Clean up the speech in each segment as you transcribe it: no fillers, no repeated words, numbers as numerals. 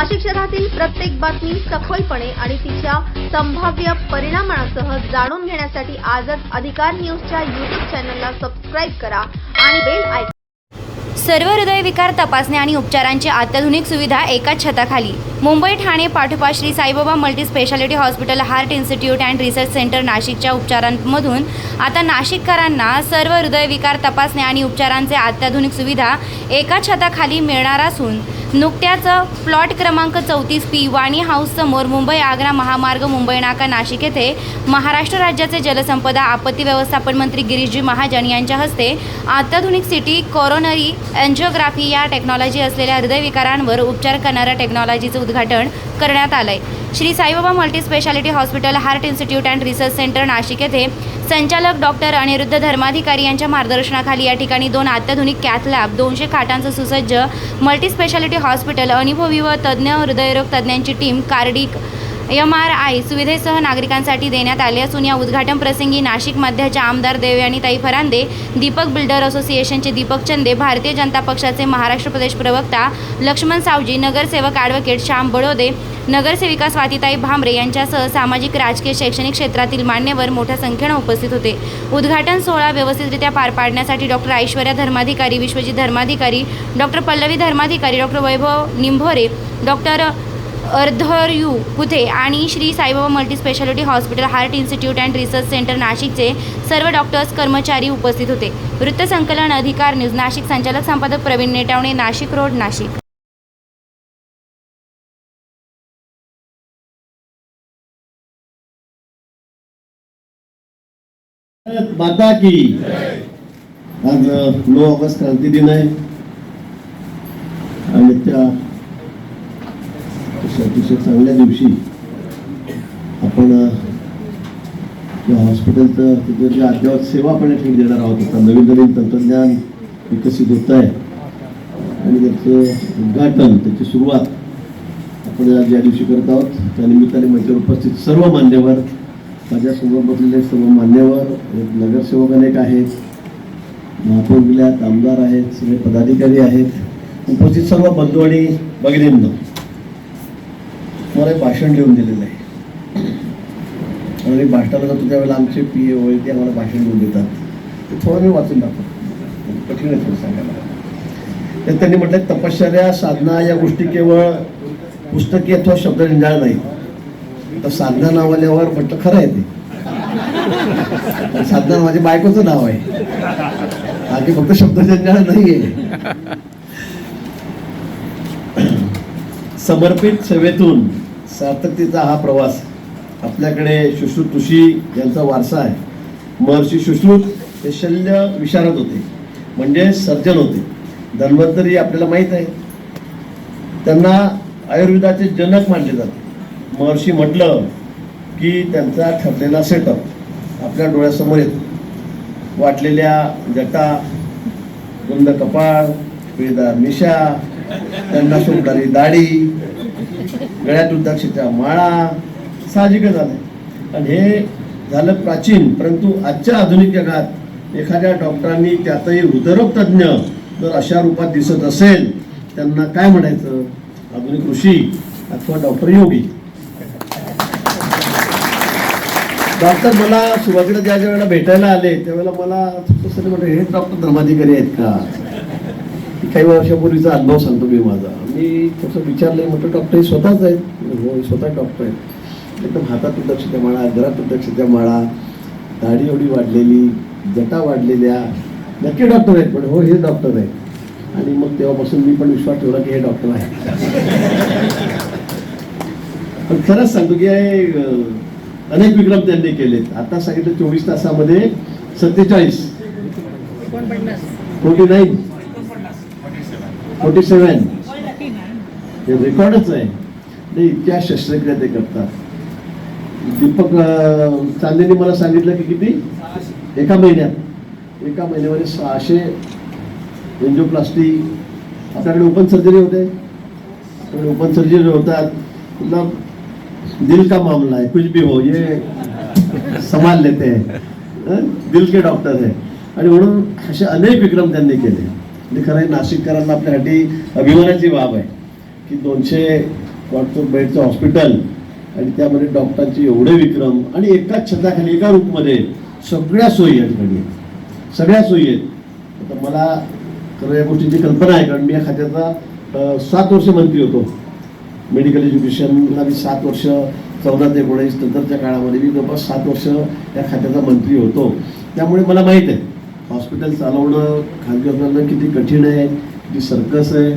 नाशिक शहरातील प्रत्येक बातमी सखोलपणे आणि तिच्या संभाव्य परिणामांसह जाणून घेण्यासाठी आजच अधिकार न्यूजच्या YouTube चॅनलला सबस्क्राइब करा आणि बेल आयकॉन. सर्व हृदयविकार तपासणी आणि उपचारांची अत्याधुनिक सुविधा एकाच छताखाली. मुंबई ठाणे पाठोपाठ Shri Saibaba multi speciality hospital heart institute and research centre नाशिकच्या उपचारांमधून आता नाशिककरांना सर्व हृदयविकार तपासणी आणि उपचारांचे अत्याधुनिक सुविधा एकाच छताखाली मिळणार असून नुकत्याच प्लॉट क्रमांक 34 वाणी हाऊस समोर मुंबई आग्रा महामार्ग मुंबई नाका नाशिक येथे महाराष्ट्र राज्याचे जलसंपदा आपत्ती व्यवस्थापन मंत्री गिरीशजी महाजन यांच्या हस्ते अत्याधुनिक सिटी कोरोनरी एन्जिओग्राफी या टेक्नॉलॉजी असलेल्या हृदयविकारांवर उपचार करणाऱ्या टेक्नॉलॉजीचं उद्घाटन करण्यात आलंय. Shri Saibaba multi speciality hospital heart institute and research centre Nashik येथे संचालक डॉक्टर अनिरुद्ध धर्माधिकारी यांच्या मार्गदर्शनाखाली या ठिकाणी 2 अत्याधुनिक कॅथ लॅब, 200 खाटांचं सुसज्ज मल्टी स्पेशालिटी हॉस्पिटल, अनुभवी व तज्ज्ञ हृदयरोग तज्ज्ञांची टीम, कार्डिक MRI सुविधेसह नागरिकांसाठी देण्यात आले असून या उद्घाटन प्रसंगी नाशिक मध्याच्या आमदार देवयानीताई फरांदे, दीपक बिल्डर असोसिएशनचे दीपक चंदे, भारतीय जनता पक्षाचे महाराष्ट्र प्रदेश प्रवक्ता लक्ष्मण सावजी, नगरसेवक ॲडव्होकेट श्याम बडोदे, नगरसेविका स्वातीताई भामरे यांच्यासह सामाजिक, राजकीय, शैक्षणिक क्षेत्रातील मान्यवर मोठ्या संख्येने उपस्थित होते. उद्घाटन सोहळा व्यवस्थितरित्या पार पाडण्यासाठी doctor Aishwarya Dharmadhikari, Vishwajit Dharmadhikari, doctor Pallavi Dharmadhikari, doctor Vaibhav Nimbhore, doctor अर्धरयू कुथे आणि Shri Saibaba multi speciality hospital heart institute and research centre नाशिकचे सर्व डॉक्टर्स कर्मचारी उपस्थित होते. वृत्तसंकलन अधिकार न्यूज नाशिक. संचालक संपादक प्रवीण नेटावणे, नाशिक रोड, नाशिक. माता की आज 9 ऑगस्ट क्रांती दिन आहे आणि त्या अतिशय चांगल्या दिवशी आपण हॉस्पिटलचं तिथे जे अद्ययावत सेवा आपण ठेवून देणार आहोत. आता नवीन तंत्रज्ञान विकसित होत आहे आणि त्याचं उद्घाटन, त्याची सुरुवात आपण ज्या दिवशी करत आहोत त्या निमित्ताने मंचावर उपस्थित सर्व मान्यवर, माझ्यासमोर बसलेले सर्व मान्यवर, नगरसेवक अनेक आहेत, महापौर आहेत, आमदार आहेत, सगळे पदाधिकारी आहेत, उपस्थित सर्व बंधू आणि भगिनींना मला भाषण लिहून दिलेलं आहे आणि भाषणाला जातो त्यावेळेला आमचे PA होईल ते आम्हाला भाषण लिहून देतात. ते थोडं मी वाचून दाखवतो, कठीण आहे थोडं सांगायला. तर त्यांनी म्हटलं तपश्चर्या, साधना या गोष्टी केवळ पुस्तकी अथवा शब्दजंजाळ नाही. तर साधना नाव आल्यावर म्हटलं खरं आहे ते. साधना माझ्या बायकोचं नाव आहे, बाकी फक्त शब्दजंजाळ नाही आहे. समर्पित सेवेतून सार्थकतेचा हा प्रवास. आपल्याकडे सुश्रुत ऋषी यांचा वारसा आहे. महर्षी सुश्रुत हे शल्य विशारद होते, म्हणजे सर्जन होते. धन्वंतरी आपल्याला माहीत आहे, त्यांना आयुर्वेदाचे जनक मानले जाते. महर्षी म्हटलं की त्यांचा ठरलेला सेटअप आपल्या डोळ्यासमोर येतो. वाटलेल्या जटा, रुंद कपाळ, पिळदार मिशा, त्यांना शोभणारी दाढी, गळ्यात रुद्राक्षाच्या माळा, साहजिकच झालं. आणि हे झालं प्राचीन. परंतु आजच्या आधुनिक जगात एखाद्या डॉक्टरांनी, त्यातही हृदयरोग तज्ज्ञ जर अशा रूपात दिसत असेल, त्यांना काय म्हणायचं? आधुनिक ऋषी अथवा डॉक्टर योगी. डॉक्टर मला सुरुवातीला ज्या वेळेला भेटायला आले त्यावेळेला मला म्हटलं हे डॉक्टर धर्माधिकारी आहेत का? काही वर्षापूर्वीचा अनुभव सांगतो मी माझा. मी थोडंसं विचारलं, म्हटलं डॉक्टर हे स्वतःच आहेत? हो, स्वतः डॉक्टर आहेत. एकदम हातात रुद्राक्षाच्या माळा, घरात रुद्राक्षाच्या माळा, दाढी एवढी वाढलेली, जटा वाढलेल्या. नक्की डॉक्टर आहेत? पण हो, हे डॉक्टर आहेत. आणि मग तेव्हापासून मी पण विश्वास ठेवला की हे डॉक्टर आहेत. पण खरंच सांगतो की अनेक विक्रम त्यांनी केलेत. आता सांगितलं 24 तासामध्ये 47 49 47 हे रेकॉर्डच आहे. ते इतक्या शस्त्रक्रिया ते करतात. दीपक चांदेनी मला सांगितलं की किती एका महिन्यामध्ये 600 एन्जिओप्लास्टी. आपल्याकडे ओपन सर्जरी होते, आपल्याकडे ओपन सर्जरी होतात. मतलब दिल का मामला है, कुछ भी हो ये संभाल लेते हैं, दिल के डॉक्टर है. आणि म्हणून असे अनेक विक्रम त्यांनी केले. म्हणजे खरं नाशिककरांना आपल्यासाठी अभिमानाची बाब आहे की 200 बेडचं हॉस्पिटल आणि त्यामध्ये डॉक्टरांचे एवढे विक्रम आणि एकाच छताखाली एका रूममध्ये सगळ्या सोयी या ठिकाणी आहेत, सगळ्या सोयी आहेत. आता मला खरं या गोष्टीची कल्पना आहे, कारण मी या खात्याचा 7 वर्ष मंत्री होतो. मेडिकल एज्युकेशनला मी 7 वर्ष 14 ते 19 नंतरच्या काळामध्ये मी जवळपास 7 वर्ष या खात्याचा मंत्री होतो. त्यामुळे मला माहीत आहे हॉस्पिटल चालवणं खाजगी हॉस्पिटलनं किती कठीण आहे, किती सर्कस आहे.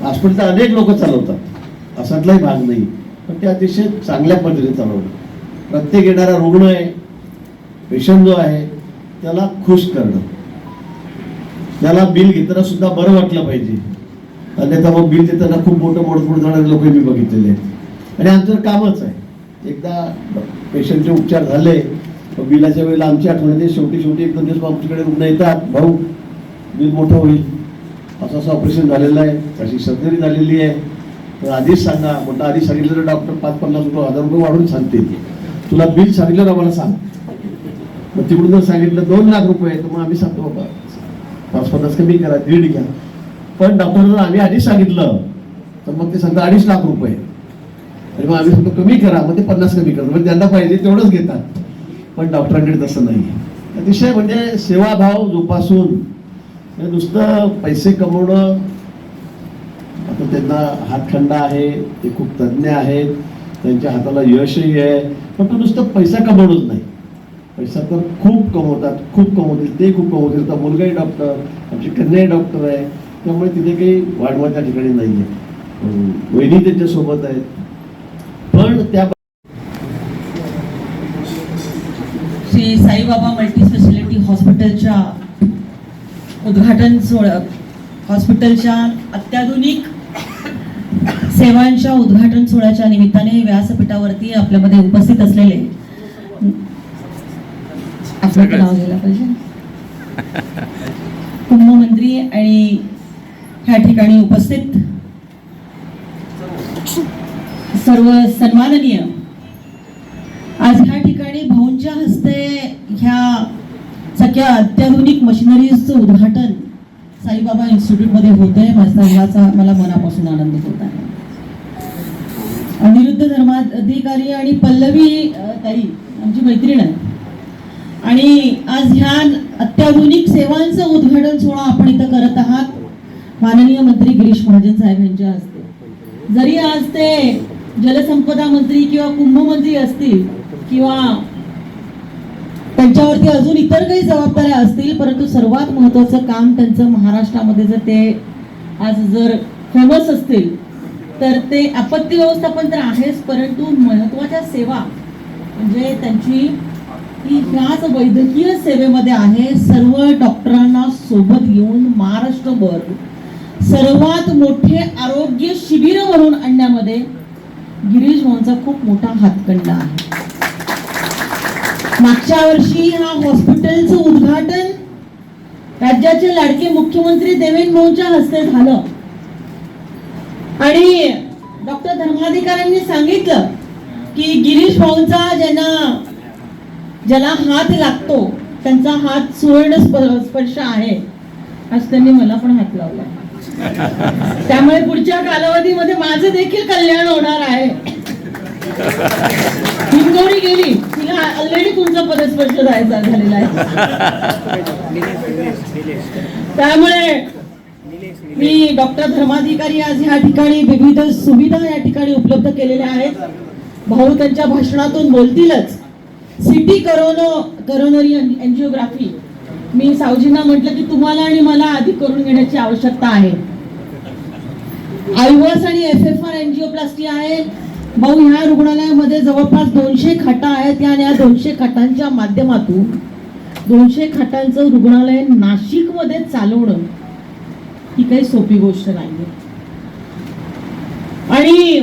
हॉस्पिटल अनेक लोक चालवतात, असातलाही भाग नाही, पण ते अतिशय चांगल्या पद्धतीने चालवणं. प्रत्येक येणारा रुग्ण आहे, पेशंट जो आहे त्याला खुश करणं, त्याला बिल घेताना सुद्धा बरं वाटलं पाहिजे. अन्यथा मग बिल देताना खूप मोठं जाणारे लोक मी बघितलेले आहेत. आणि आमचं कामच आहे, एकदा पेशंटचे उपचार झाले बिलाच्या वेळेला आमची आठवण येते. शेवटी 1-2 दिवस आमच्याकडे रुग्ण येतात, भाऊ बिल मोठं होईल, असं ऑपरेशन झालेलं आहे, अशी सर्जरी झालेली आहे, तर आधीच सांगा. म्हटलं आधी सांगितलं तर डॉक्टर 5-50 रुपये 1000 रुपये वाढून सांगते, तुला बिल सांगितलं आम्हाला सांग. मग तिकडून जर सांगितलं 2 लाख रुपये तर मग आम्ही सांगतो बाबा 5-50 कमी करा, 1.5 घ्या. पण डॉक्टर जर आम्ही आधीच सांगितलं तर मग ते सांगतात 2.5 लाख रुपये, आणि मग आम्ही सांगतो कमी करा, मग ते 50 कमी करतो. म्हणजे त्यांना पाहिजे तेवढंच घेतात. पण डॉक्टरांकडे तसं नाही. अतिशय म्हणजे सेवाभाव जोपासून, नुसतं पैसे कमवणं. आता त्यांना हातखंडा आहे, ते खूप तज्ज्ञ आहेत, त्यांच्या हाताला यशही आहे, पण तो नुसतं पैसा कमवणंच नाही. पैसा तर खूप कमवतात, खूप कमवतील, ते खूप कमवतील. तर मुलगाही डॉक्टर, आमची कन्याही डॉक्टर आहे, त्यामुळे तिथे काही वाढवा त्या ठिकाणी नाही आहे. वहिनी त्यांच्यासोबत आहेत. पण त्या श्री साईबाबा मल्टी स्पेशालिटी हॉस्पिटलच्या उद्घाटन सोहळा, हॉस्पिटलच्या अत्याधुनिक सेवांच्या उद्घाटन सोहळ्याच्या निमित्ताने व्यासपीठावरती आपल्यामध्ये उपस्थित असलेले आपलं नाव घ्यायला पाहिजे कुंभमंत्री आणि ह्या ठिकाणी उपस्थित सर्व सन्माननीय, आज ह्या ठिकाणी भाऊंच्या हस्ते ह्या सगळ्या अत्याधुनिक मशिनरीजचं उद्घाटन साईबाबा इन्स्टिट्यूटमध्ये होत आहे. ह्याचा मला मनापासून आनंद होत आहे. अनिरुद्ध धर्माधिकारी आणि पल्लवी ताई आमची मैत्रीण आहे, आणि आज ह्या अत्याधुनिक सेवांचं उद्घाटन सोहळा आपण इथं करत आहात माननीय मंत्री गिरीश महाजन साहेब यांच्या हस्ते. जरी आज ते जलसंपदा मंत्री किंवा कुंभमंत्री असतील किंवा त्यांच्यावरती अजून इतर काही जबाबदाऱ्या असतील, परंतु सर्वात महत्त्वाचं काम त्यांचं महाराष्ट्रामध्ये जर ते आज जर फेमस असतील तर ते आपत्ती व्यवस्थापन तर आहेच, परंतु महत्त्वाच्या सेवा म्हणजे त्यांची ही ह्याच वैद्यकीय सेवेमध्ये आहे. सर्व डॉक्टरांना सोबत घेऊन महाराष्ट्रभर सर्वात मोठे आरोग्य शिबिर भरून आणण्यामध्ये गिरीश भाऊंचा खूप मोठा हातखंडा आहे. मागच्या वर्षी ह्या हॉस्पिटलचं उद्घाटन राज्याचे लाडके मुख्यमंत्री देवेंद्र भाऊंच्या हस्ते झालं, आणि डॉक्टर धर्माधिकाऱ्यांनी सांगितलं की गिरीश भाऊंचा ज्याला हात लागतो त्यांचा हात सुवर्ण स्पर्श आहे. आज त्यांनी मला पण हात लावला, त्यामुळे पुढच्या कालावधीमध्ये माझं देखील कल्याण होणार आहे. हिंगोरी गेली, तिला ऑलरेडी तुमचा पदस्पर्श जायचा झालेला आहे. त्यामुळे मी डॉक्टर धर्माधिकारी आज ह्या ठिकाणी विविध सुविधा या ठिकाणी उपलब्ध केलेल्या आहेत. भाऊ त्यांच्या भाषणातून बोलतीलच. सिटी करोनरी एन्जिओग्राफी, मी सावजींना म्हटलं की तुम्हाला आणि मला आधी करून घेण्याची आवश्यकता आहे. आयव्हॉस आणि FFR एन्जिओप्लास्टी आहे. भाऊ ह्या रुग्णालयामध्ये जवळपास 200 खाटा आहेत, आणि या 200 खाटांच्या माध्यमातून 200 खाटांचं रुग्णालय नाशिकमध्ये चालवणं ही काही सोपी गोष्ट नाही. आणि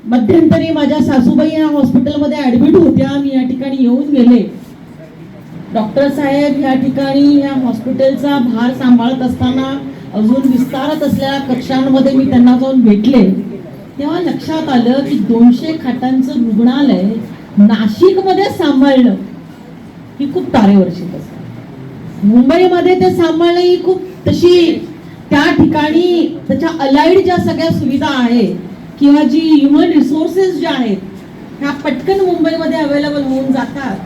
मध्यंतरी माझ्या सासूबाई या हॉस्पिटलमध्ये ऍडमिट होत्या, मी या ठिकाणी येऊन गेले. डॉक्टर साहेब या ठिकाणी या हॉस्पिटलचा भार सांभाळत असताना अजून विस्तारत असलेल्या कक्षांमध्ये मी त्यांना जाऊन भेटले, तेव्हा लक्षात आलं की 200 खाटांचं रुग्णालय नाशिकमध्ये सांभाळणं ही खूप तारेवरची असते. मुंबईमध्ये ते सांभाळणं ही खूप तशी त्या ठिकाणी त्याच्या अलाइड ज्या सगळ्या सुविधा आहे किंवा जी ह्युमन रिसोर्सेस ज्या आहेत ह्या पटकन मुंबईमध्ये अवेलेबल होऊन जातात,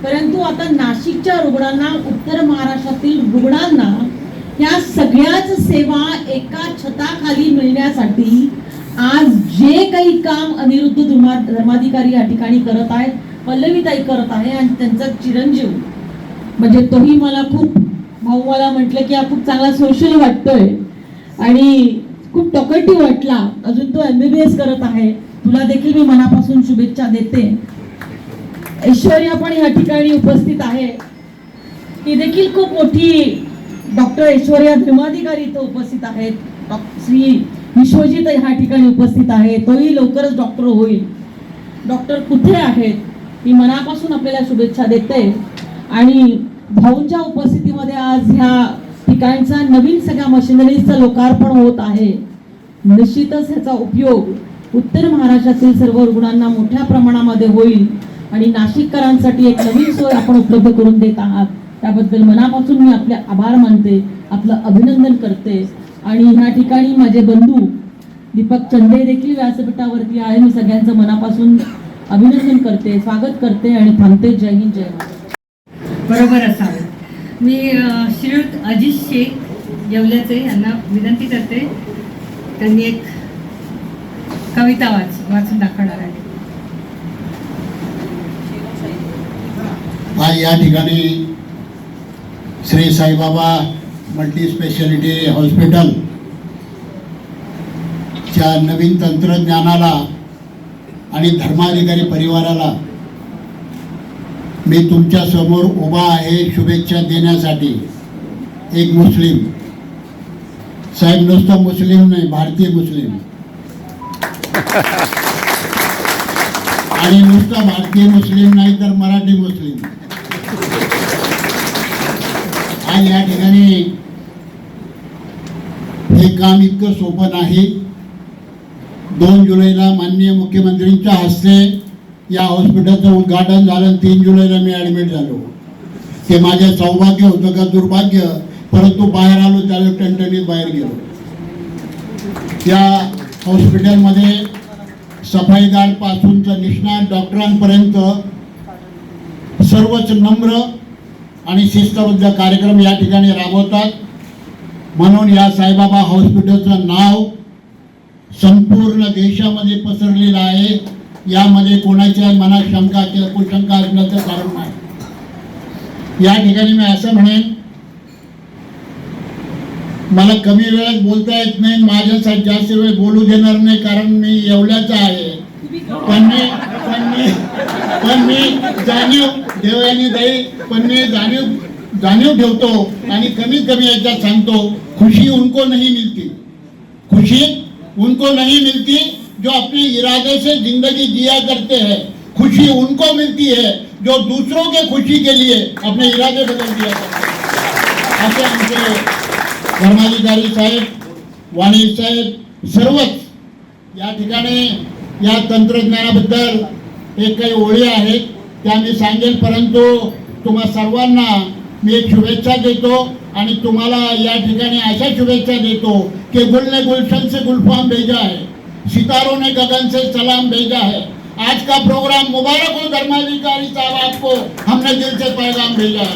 परंतु आता नाशिकच्या रुग्णांना, उत्तर महाराष्ट्रातील रुग्णांना या सगळ्याच सेवा एका छताखाली मिळण्यासाठी आज जे काही काम अनिरुद्ध धर्माधिकारी या ठिकाणी करत आहेत, पल्लवीताई करत आहे आणि त्यांचा चिरंजीव म्हणजे तोही मला खूप, भाऊ मला म्हटलं की हा खूप चांगला सोशल वाटतोय आणि खूप टॉकेटिव्ह वाटला, अजून तो MBBS करत आहे, तुला देखील मी मनापासून शुभेच्छा देते. ऐश्वर्या पण या ठिकाणी उपस्थित आहे, ती देखील खूप मोठी डॉक्टर ऐश्वर्या धर्माधिकारी इथं उपस्थित आहेत. श्री विश्वजित ह्या ठिकाणी उपस्थित आहे, तोही लवकरच डॉक्टर होईल. डॉक्टर कुठे आहेत, मी मनापासून आपल्याला शुभेच्छा देते. आणि भाऊंच्या उपस्थितीमध्ये आज ह्या ठिकाणचा नवीन सगळ्या मशिनरीजचं लोकार्पण होत आहे. निश्चितच ह्याचा उपयोग उत्तर महाराष्ट्रातील सर्व रुग्णांना मोठ्या प्रमाणामध्ये होईल आणि नाशिककरांसाठी एक नवीन सोय आपण उपलब्ध करून देत आहात, त्याबद्दल मनापासून मी आपले आभार मानते, आपलं अभिनंदन करते. आणि ह्या ठिकाणी माझे बंधू दीपक चंदे देखील व्यासपीठावरती आहे, मी सगळ्यांचं मनापासून अभिनंदन करते, स्वागत करते आणि थांबते. जय हिंद, जय महाराष्ट्र. बरोबर असावे. मी श्रीयुत अजित शेख येवल्याचे यांना विनंती करते, त्यांनी एक कविता वाचून दाखवणार आहे. आज या ठिकाणी Shri Saibaba multi speciality hospital च्या नवीन तंत्रज्ञानाला आणि धर्माधिकारी परिवाराला मी तुमच्या समोर उभा आहे शुभेच्छा देण्यासाठी. एक मुस्लिम साहेब, नुसतं मुस्लिम नाही, भारतीय मुस्लिम, आणि नुसतं भारतीय मुस्लिम नाही तर मराठी मुस्लिम. आज या ठिकाणी हे काम इतकं सोपं नाही. 2 जुलैला माननीय मुख्यमंत्र्यांच्या हस्ते या हॉस्पिटलचं उद्घाटन झालं. 3 जुलैला मी ॲडमिट झालो. ते माझं सौभाग्य होतं का दुर्भाग्य, परंतु बाहेर आलो त्यावेळी टणटणीत बाहेर गेलो. त्या हॉस्पिटलमध्ये सफाईदार पासून तर निष्णात डॉक्टरांपर्यंत सर्वच नम्र आणि शिस्तबद्ध कार्यक्रम या ठिकाणी राबवतात. म्हणून या साईबाबा हॉस्पिटलचं नाव संपूर्ण देशामध्ये पसरलेलं आहे. यामध्ये कोणाच्या मनात शंका किंवा कुशंका असण्याचं कारण नाही. या ठिकाणी मी असं म्हणेन, मला कमी वेळात बोलता येत नाही, माझ्यासाठी जास्त वेळ बोलू देणार नाही कारण मी येवल्याचा आहे. पण मी जाणीव देवयानी जाईल, पण मी जाणीव ठेवतो आणि कमीत कमी याच्यात सांगतो, खुशी उनको नहीं मिलती, खुशी उनको नहीं मिलती जो अपने इरादे से जिंदगी जिया करते हैं. खुशी उनको मिलती है जो दूसरों के खुशी के लिए अपने इरादे बदल दिया करते हैं. असे आमचे धर्माधिकारी साहेब, वाणी साहेब, सर्वच या ठिकाणी या तंत्रज्ञानाबद्दल एक काही ओळी आहेत त्या मी सांगेल, परंतु तुम्हा सर्वांना मी एक शुभेच्छा देतो आणि तुम्हाला या ठिकाणी अशा शुभेच्छा देतो कि गुल ने गुलशन से गुलफाम भेजा है, सितारों ने गगन से सलाम भेजा है. आज का प्रोग्राम मुबारक हो धर्माधिकारी साहब, आपको हमने दिल से पैगाम भेजा है.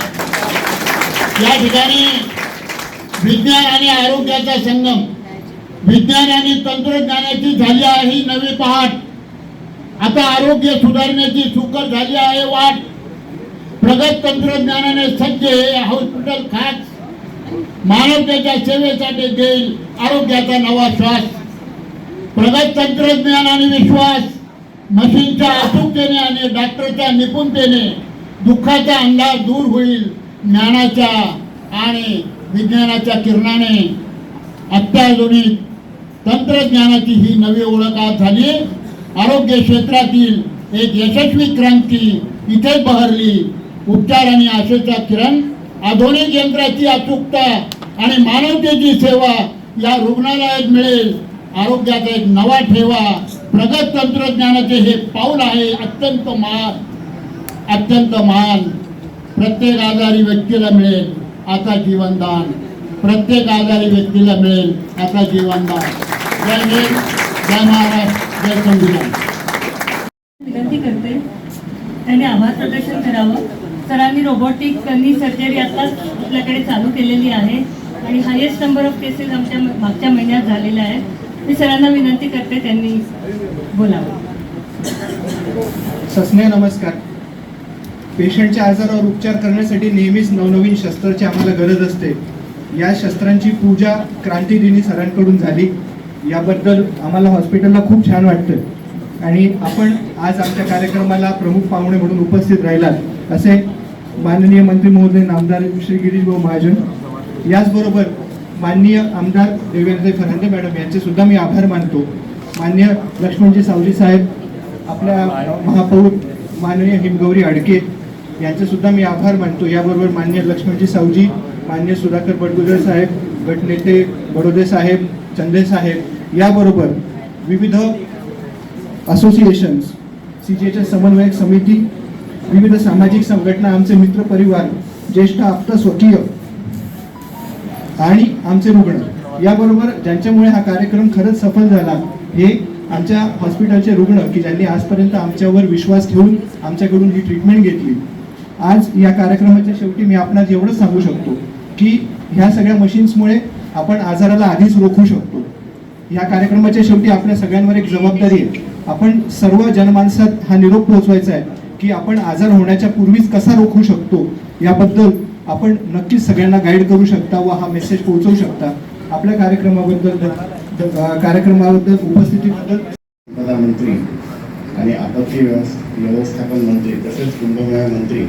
या ठिकाणी विज्ञान आणि आरोग्याचा संगम, विज्ञान आणि तंत्रज्ञानाची झाली आहे नवी पहाट. आता आरोग्य सुधारण्याची सुकर झाली आहे वाट. प्रगत तंत्रज्ञानाने सज्ज हे हॉस्पिटल खास मानवतेच्या सेवेसाठी देईल आरोग्याचा नवा श्वास. प्रगत तंत्रज्ञान आणि विश्वास, मशीनच्या अचूकतेने आणि डॉक्टरच्या निपुणतेने दुःखाचा अंधार दूर होईल. ज्ञानाच्या आणि विज्ञानाच्या किरणाने अत्याधुनिक तंत्रज्ञानाची ही नवी ओळख आज झाली. आरोग्य क्षेत्रातील एक यशस्वी क्रांती इथे बहरली. उपचार आणि आशेचा किरण, आधुनिक यंत्राची अचूकता आणि मानवतेची सेवा या रुग्णालयात मिळेल. आरोग्याचा एक नवा ठेवा. प्रगत तंत्रज्ञानाचे हे पाऊल आहे अत्यंत महान. प्रत्येक आजारी व्यक्तीला मिळेल आता जीवनदान. प्रत्येक आजारी व्यक्तीला मिळेल आता जीवनदान. जय हिंद. जय महाराष्ट्र, जय संविधान. विनंती करते त्यांनी आभार प्रदर्शन करावं. सरांनी रोबोटिक कनी सर्जरी आताच आपल्याकडे चालू केलेली आहे आणि हायेस्ट नंबर ऑफ केसेस आमच्या मागच्या महिन्यात झालेल्या आहेत. मी सरांना विनंती करते त्यांनी बोलावं. सस्नेह नमस्कार. पेशंटच्या आजारावर उपचार करण्यासाठी नेहमीच नवनवीन शस्त्राची आम्हाला गरज असते. या शस्त्रांची पूजा क्रांतिदिनी सरांकडून झाली. याबद्दल आम्हाला हॉस्पिटलला खूप छान वाटतं आणि आपण आज आमच्या कार्यक्रमाला प्रमुख पाहुणे म्हणून उपस्थित राहिलात असे माननीय मंत्री महोदय नामदार श्री गिरीश भाऊ महाजन, याचबरोबर माननीय आमदार देवेंद्र फरांदे मॅडम यांचे सुद्धा मी आभार मानतो. माननीय लक्ष्मणजी सावजी साहेब, आपल्या महापौर माननीय हिमगौरी अडके यांचे सुद्धा मी आभार मानतो. याबरोबर माननीय लक्ष्मणजी सावजी, माननीय सुधाकर बडगुजर साहेब, गटनेते बडोदे साहेब, चंदे साहेब, याबरोबर विविध असोसिएशन्स, CGAच्या समन्वयक समिती, विविध सामाजिक संघटना, आमचे मित्र परिवार, ज्येष्ठ आप्त स्वकीय आणि आमचे रुग्ण, याबरोबर ज्यांच्यामुळे हा कार्यक्रम खरंच सफल झाला हे आमच्या हॉस्पिटलचे रुग्ण की ज्यांनी आजपर्यंत आमच्यावर विश्वास ठेवून आमच्याकडून ही ट्रीटमेंट घेतली. आज या कार्यक्रमाच्या शेवटी मी आपणास एवढंच सांगू शकतो की ह्या सगळ्या मशीन्समुळे आपण आजाराला आधीच रोखू शकतो. या कार्यक्रमाच्या शेवटी आपल्या सगळ्यांवर एक जबाबदारी आहे. आपण सर्व जनमानसात हा निरोप पोहोचवायचा आहे की आपण आजार होण्याच्या पूर्वीच कसा रोखू शकतो याबद्दल आपण नक्कीच सगळ्यांना गाईड करू शकता व हा मेसेज पोहोचवू शकता. आपल्या कार्यक्रमाबद्दल उपस्थितीबद्दल प्रधानमंत्री आणि आपत्ती व्यवस्थापन मंत्री तसेच कुंभमेळा मंत्री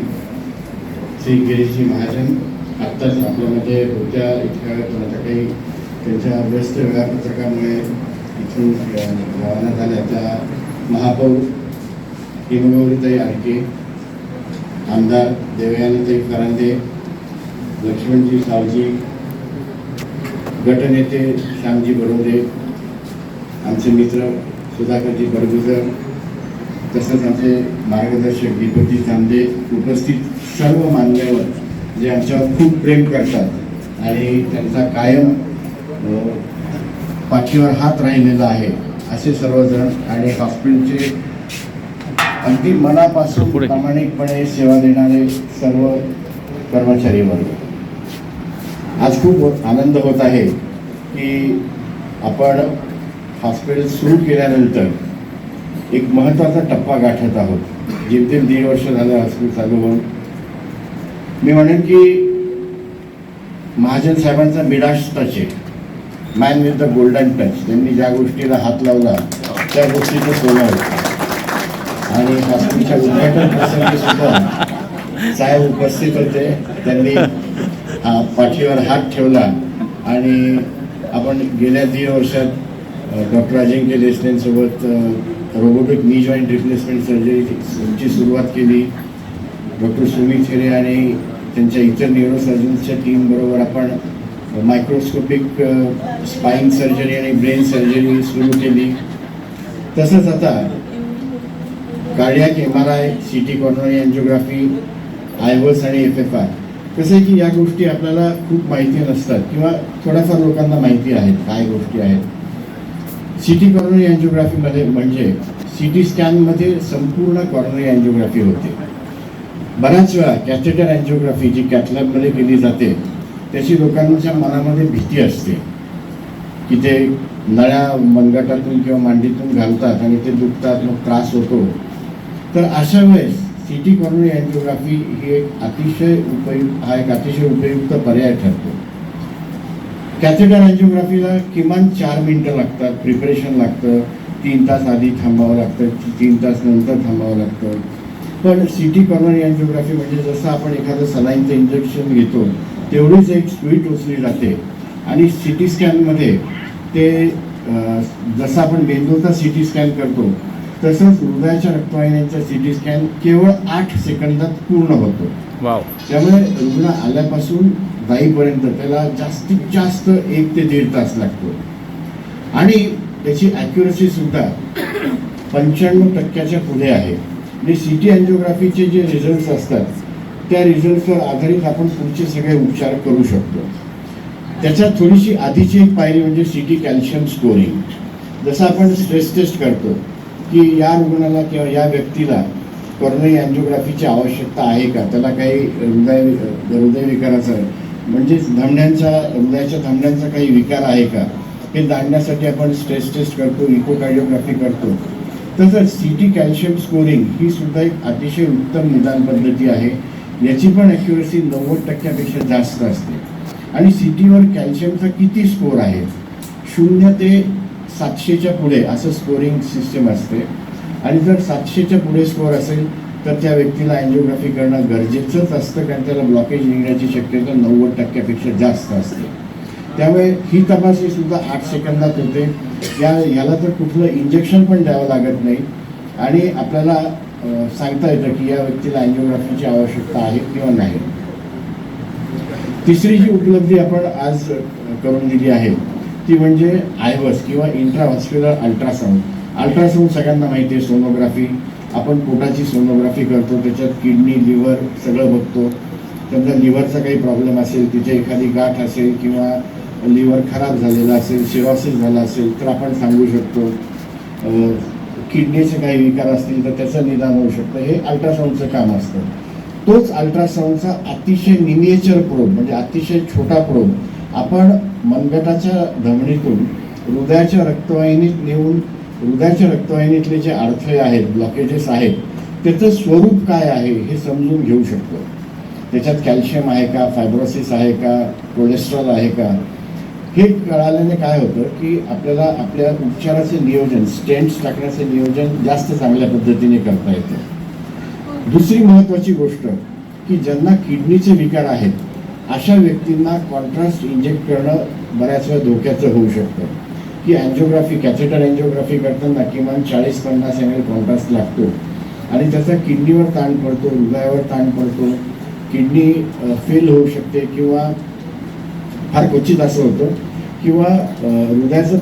श्री गिरीशजी महाजन आत्ताच आपल्यामध्ये होत्या. इतक्या कोणाच्या काही त्यांच्या व्यस्त वेळापत्रकामुळे इथून रवाना झाल्या. त्या महापौर हिमगौरीताई अडके, आमदार देवयानीताई फरांदे, लक्ष्मणजी सावजी, गटनेते श्यामजी बडोदे, आमचे मित्र सुधाकरजी बडगुजर, तसंच आमचे मार्गदर्शक दीपकजी चांदे, उपस्थित सर्व मान्यवर जे आमच्यावर खूप प्रेम करतात आणि त्यांचा कायम पाठीवर हात राहिलेला आहे असे सर्वजण आणि हॉस्पिटलचे अगदी मनापासून प्रामाणिकपणे सेवा देणारे सर्व कर्मचारी वर्ग. आज खूप आनंद होत आहे की आपण हॉस्पिटल सुरू केल्यानंतर एक महत्त्वाचा टप्पा गाठत आहोत. जेमतेम 1.5 वर्ष झालं हॉस्पिटल चालू होऊन. मी म्हणेन की महाजन साहेबांचा मिडास टच आहे, man with the golden touch. त्यांनी ज्या गोष्टीला हात लावला त्या गोष्टीचं सोनं होतं. आणि हॉस्पिटलच्या उद्घाटन प्रसंगी सुद्धा साहेब उपस्थित होते. त्यांनी पाठीवर हात ठेवला आणि आपण गेल्या 1.5 वर्षात डॉक्टर अजिंक्य देशनेंसोबत रोबोटिक नी जॉईंट रिप्लेसमेंट सर्जरीची सुरुवात केली. डॉक्टर सुमित खेरे आणि त्यांच्या इतर न्यूरोसर्जन्सच्या टीमबरोबर आपण मायक्रोस्कोपिक स्पाईन सर्जरी आणि ब्रेन सर्जरी सुरू केली. तसंच आता cardiac MRI, CT coronary angiography, आयव्हर्स आणि FFR. कसं आहे की या गोष्टी आपल्याला खूप माहिती नसतात किंवा थोड्याफार लोकांना माहिती आहेत काय गोष्टी आहेत. CT कॉर्नरी एन्जिओग्राफीमध्ये म्हणजे CT स्कॅनमध्ये संपूर्ण कॉर्नरी एन्जिओग्राफी होते. बऱ्याच वेळा कॅथेटर एन्जिओग्राफी जी कॅथलॅबमध्ये केली जाते त्याची लोकांच्या मनामध्ये भीती असते की ते नळ्या मनगटातून किंवा मांडीतून घालतात आणि ते दुखतात, मग त्रास होतो. तर अशा वेळेस CT कॉर्नरी एन्जिओग्राफी ही एक अतिशय उपयुक्त पर्याय ठरतो. कॅथेटर एन्जिओग्राफीला किमान 4 मिनिटं लागतात, प्रिपरेशन लागतं, 3 तास आधी थांबावं लागतं, 3 तास नंतर थांबावं लागतं. पण CT कॉर्नरी एन्जिओग्राफी म्हणजे जसं आपण एखादं सलाईनचं इंजेक्शन घेतो तेवढीच एक सुई टोचली जाते. आणि CT स्कॅनमध्ये ते जसं आपण मेंदूचा CT स्कॅन करतो तसंच हृदयाच्या रक्तवाहिन्यांचा CT स्कॅन केवळ 8 सेकंदात पूर्ण होतो. त्यामुळे रुग्ण आल्यापासून जाईपर्यंत त्याला जास्तीत जास्त 1 ते 1.5 तास लागतो. आणि त्याची ॲक्युरसी सुद्धा 95% पुढे आहे. म्हणजे CT एन्जिओग्राफीचे जे रिझल्ट्स असतात त्या रिझल्ट्सवर आधारित आपण पुढचे सगळे उपचार करू शकतो. त्याच्यात थोडीशी आधीची एक पायरी म्हणजे CT कॅल्शियम स्कोरिंग. जसं आपण स्ट्रेस टेस्ट करतो की या रुग्णाला किंवा या व्यक्तीला कॉर्नरी अँजिओग्राफीची आवश्यकता आहे का, त्याला काही हृदयविकाराचं म्हणजेच हृदयाच्या धमन्यांचा काही विकार आहे का हे जाणण्यासाठी आपण स्ट्रेस टेस्ट करतो, इकोकार्डिओग्राफी करतो. तसंच CT कॅल्शियम स्कोरिंग ही सुद्धा एक अतिशय उत्तम निदान पद्धती आहे. याची पण ॲक्युरसी 90% जास्त असते. आणि CTवर कॅल्शियमचा किती स्कोर आहे, 0 ते 700च्या पुढे असं स्कोरिंग सिस्टम असते. आणि जर 700च्या पुढे स्कोर असेल तर त्या व्यक्तीला अँजिओग्राफी करणं गरजेचंच असतं, कारण त्याला ब्लॉकेज निघण्याची शक्यता 90% जास्त असते. त्यामुळे ही तपासणी सुद्धा 8 सेकंदात होते. ह्याला तर कुठलं इंजेक्शन पण द्यावं लागत नाही आणि आपल्याला सांगता येतं की या व्यक्तीला अँजिओग्राफीची आवश्यकता आहे किंवा नाही. तिसरी जी उपलब्धी आपण आज करून दिली आहे ती म्हणजे आयव्हस किंवा इंट्राव्हॅस्क्युलर अल्ट्रासाऊंड. अल्ट्रासाऊंड सगळ्यांना माहिती आहे, सोनोग्राफी. आपण पोटाची सोनोग्राफी करतो, त्याच्यात किडनी, लिव्हर सगळं बघतो. समजा लिव्हरचा काही प्रॉब्लेम असेल, तिथे एखादी गाठ असेल किंवा लिव्हर खराब झालेला असेल, सिरोसिस झाला असेल तर आपण सांगू शकतो. किडनीचे काही विकार असतील तर त्याचं निदान होऊ शकतं. हे अल्ट्रासाऊंडचं काम असतं. तोच अल्ट्रासाऊंडचा अतिशय मिनिएचर प्रोब म्हणजे अतिशय छोटा प्रोब आपण मनगटाच्या धमनीतून हृदयाच्या रक्तवाहिनीत नेऊन हृदयाच्या रक्तवाहिनीतले जे अडथळे आहेत, ब्लॉकेजेस आहेत, त्याचं स्वरूप काय आहे हे समजून घेऊ शकतो. त्याच्यात कॅल्शियम आहे का, फायब्रोसिस आहे का, कोलेस्ट्रॉल आहे का, हे कळाल्याने काय होतं की आपल्याला आपल्या उपचाराचे नियोजन, स्टेंट्स टाकण्याचे नियोजन जास्त चांगल्या पद्धतीने करता येतं. दुसरी महत्त्वाची गोष्ट की ज्यांना किडनीचे विकार आहेत अशा व्यक्तींना कॉन्ट्रास्ट इंजेक्ट करणं बऱ्याच वेळा धोक्याचं होऊ शकतं. की अँजिओग्राफी, कॅथेटर अँजिओग्राफी करताना किमान 40-50 ml कॉन्ट्रास्ट लागतो आणि त्याचा किडनीवर ताण पडतो, हृदयावर ताण पडतो, किडनी फेल होऊ शकते किंवा फार क्वचित असं होतं किंवा हृदयाचं